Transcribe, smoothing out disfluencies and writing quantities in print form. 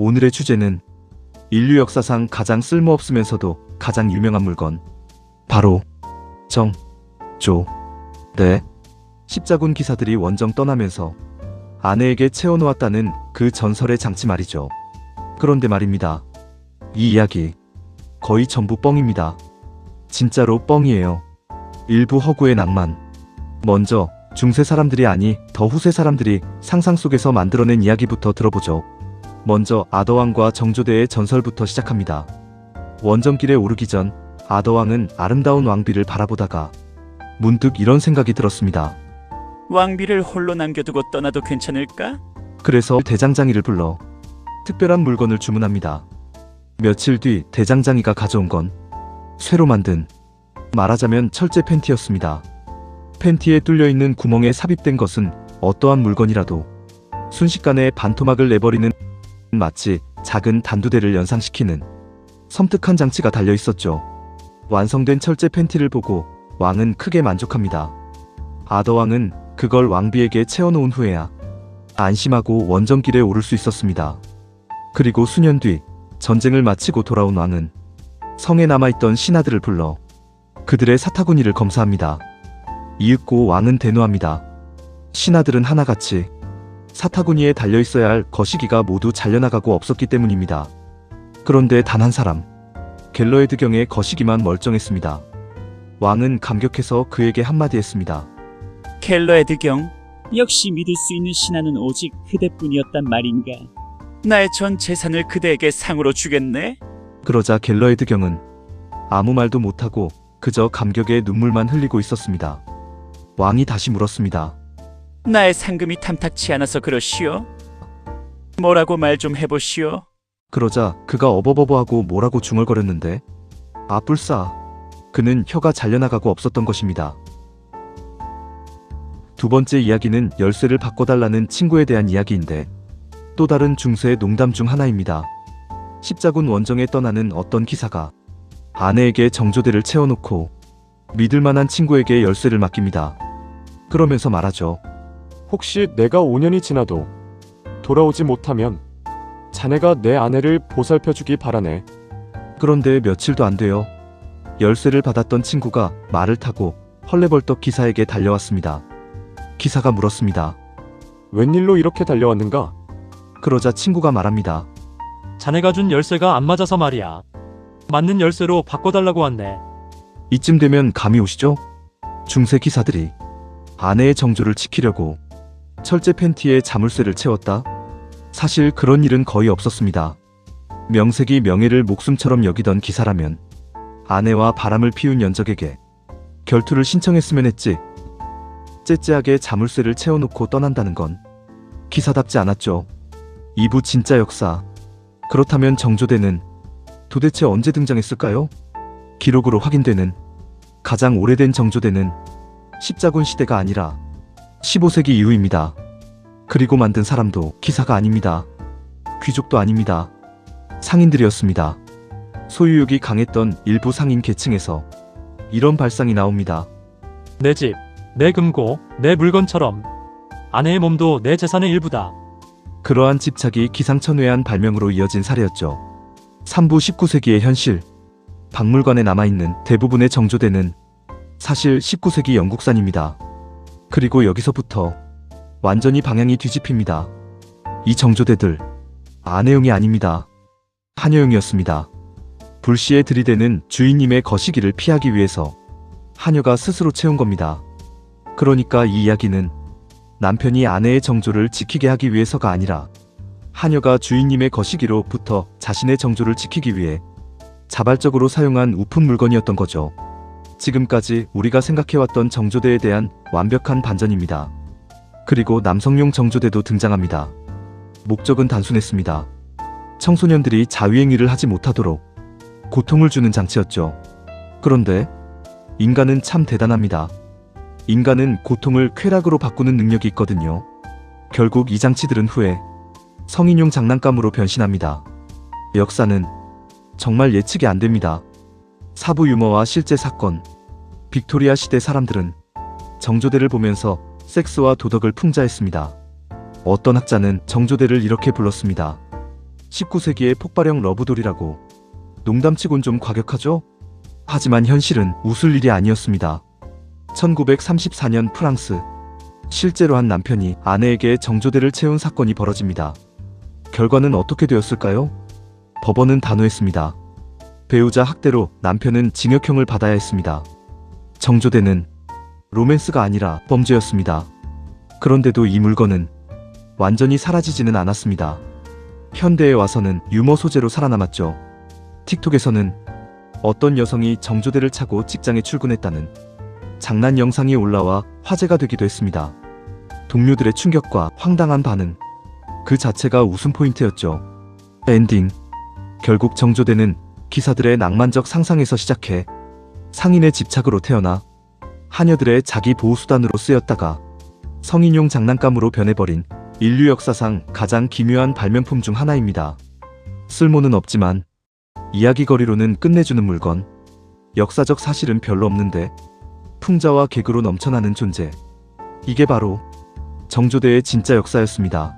오늘의 주제는 인류 역사상 가장 쓸모없으면서도 가장 유명한 물건, 바로 정조대. 십자군 기사들이 원정 떠나면서 아내에게 채워놓았다는 그 전설의 장치 말이죠. 그런데 말입니다. 이 이야기 거의 전부 뻥입니다. 진짜로 뻥이에요. 일부 허구의 낭만. 먼저 중세 사람들이 아니 더 후세 사람들이 상상 속에서 만들어낸 이야기부터 들어보죠. 먼저 아더왕과 정조대의 전설부터 시작합니다. 원정길에 오르기 전 아더왕은 아름다운 왕비를 바라보다가 문득 이런 생각이 들었습니다. 왕비를 홀로 남겨두고 떠나도 괜찮을까? 그래서 대장장이를 불러 특별한 물건을 주문합니다. 며칠 뒤 대장장이가 가져온 건 쇠로 만든, 말하자면 철제 팬티였습니다. 팬티에 뚫려있는 구멍에 삽입된 것은 어떠한 물건이라도 순식간에 반토막을 내버리는, 마치 작은 단두대를 연상시키는 섬뜩한 장치가 달려있었죠. 완성된 철제 팬티를 보고 왕은 크게 만족합니다. 아더왕은 그걸 왕비에게 채워놓은 후에야 안심하고 원정길에 오를 수 있었습니다. 그리고 수년 뒤 전쟁을 마치고 돌아온 왕은 성에 남아있던 신하들을 불러 그들의 사타구니를 검사합니다. 이윽고 왕은 대노합니다. 신하들은 하나같이 사타구니에 달려있어야 할 거시기가 모두 잘려나가고 없었기 때문입니다. 그런데 단 한 사람, 갤러에드경의 거시기만 멀쩡했습니다. 왕은 감격해서 그에게 한마디 했습니다. 갤러에드경, 역시 믿을 수 있는 신하는 오직 그대뿐이었단 말인가. 나의 전 재산을 그대에게 상으로 주겠네. 그러자 갤러에드경은 아무 말도 못하고 그저 감격의 눈물만 흘리고 있었습니다. 왕이 다시 물었습니다. 나의 상금이 탐탁치 않아서 그러시오? 뭐라고 말 좀 해보시오. 그러자 그가 어버버버하고 뭐라고 중얼거렸는데, 뿔싸. 그는 혀가 잘려나가고 없었던 것입니다. 두 번째 이야기는 열쇠를 바꿔달라는 친구에 대한 이야기인데 또 다른 중세의 농담 중 하나입니다. 십자군 원정에 떠나는 어떤 기사가 아내에게 정조대를 채워놓고 믿을만한 친구에게 열쇠를 맡깁니다. 그러면서 말하죠. 혹시 내가 5년이 지나도 돌아오지 못하면 자네가 내 아내를 보살펴주기 바라네. 그런데 며칠도 안 돼요. 열쇠를 받았던 친구가 말을 타고 헐레벌떡 기사에게 달려왔습니다. 기사가 물었습니다. 웬일로 이렇게 달려왔는가? 그러자 친구가 말합니다. 자네가 준 열쇠가 안 맞아서 말이야. 맞는 열쇠로 바꿔달라고 왔네. 이쯤 되면 감이 오시죠? 중세 기사들이 아내의 정조를 지키려고 철제 팬티에 자물쇠를 채웠다? 사실 그런 일은 거의 없었습니다. 명색이 명예를 목숨처럼 여기던 기사라면 아내와 바람을 피운 연적에게 결투를 신청했으면 했지. 째째하게 자물쇠를 채워놓고 떠난다는 건 기사답지 않았죠. 2부 진짜 역사. 그렇다면 정조대는 도대체 언제 등장했을까요? 기록으로 확인되는 가장 오래된 정조대는 십자군 시대가 아니라 15세기 이후입니다. 그리고 만든 사람도 기사가 아닙니다. 귀족도 아닙니다. 상인들이었습니다. 소유욕이 강했던 일부 상인 계층에서 이런 발상이 나옵니다. 내 집, 내 금고, 내 물건처럼 아내의 몸도 내 재산의 일부다. 그러한 집착이 기상천외한 발명으로 이어진 사례였죠. 3부 19세기의 현실. 박물관에 남아있는 대부분의 정조대는 사실 19세기 영국산입니다. 그리고 여기서부터 완전히 방향이 뒤집힙니다. 이 정조대들 아내용이 아닙니다. 하녀용이었습니다. 불시에 들이대는 주인님의 거시기를 피하기 위해서 하녀가 스스로 채운 겁니다. 그러니까 이 이야기는 남편이 아내의 정조를 지키게 하기 위해서가 아니라 하녀가 주인님의 거시기로부터 자신의 정조를 지키기 위해 자발적으로 사용한 우픈 물건이었던 거죠. 지금까지 우리가 생각해왔던 정조대에 대한 완벽한 반전입니다. 그리고 남성용 정조대도 등장합니다. 목적은 단순했습니다. 청소년들이 자위행위를 하지 못하도록 고통을 주는 장치였죠. 그런데 인간은 참 대단합니다. 인간은 고통을 쾌락으로 바꾸는 능력이 있거든요. 결국 이 장치들은 후에 성인용 장난감으로 변신합니다. 역사는 정말 예측이 안 됩니다. 사부 유머와 실제 사건. 빅토리아 시대 사람들은 정조대를 보면서 섹스와 도덕을 풍자했습니다. 어떤 학자는 정조대를 이렇게 불렀습니다. 19세기의 폭발형 러브돌이라고. 농담치곤 좀 과격하죠? 하지만 현실은 웃을 일이 아니었습니다. 1934년 프랑스. 실제로 한 남편이 아내에게 정조대를 채운 사건이 벌어집니다. 결과는 어떻게 되었을까요? 법원은 단호했습니다. 배우자 학대로 남편은 징역형을 받아야 했습니다. 정조대는 로맨스가 아니라 범죄였습니다. 그런데도 이 물건은 완전히 사라지지는 않았습니다. 현대에 와서는 유머 소재로 살아남았죠. 틱톡에서는 어떤 여성이 정조대를 차고 직장에 출근했다는 장난 영상이 올라와 화제가 되기도 했습니다. 동료들의 충격과 황당한 반응, 그 자체가 웃음 포인트였죠. 엔딩. 결국 정조대는 기사들의 낭만적 상상에서 시작해 상인의 집착으로 태어나 하녀들의 자기 보호수단으로 쓰였다가 성인용 장난감으로 변해버린 인류 역사상 가장 기묘한 발명품 중 하나입니다. 쓸모는 없지만 이야기거리로는 끝내주는 물건. 역사적 사실은 별로 없는데 풍자와 개그로 넘쳐나는 존재. 이게 바로 정조대의 진짜 역사였습니다.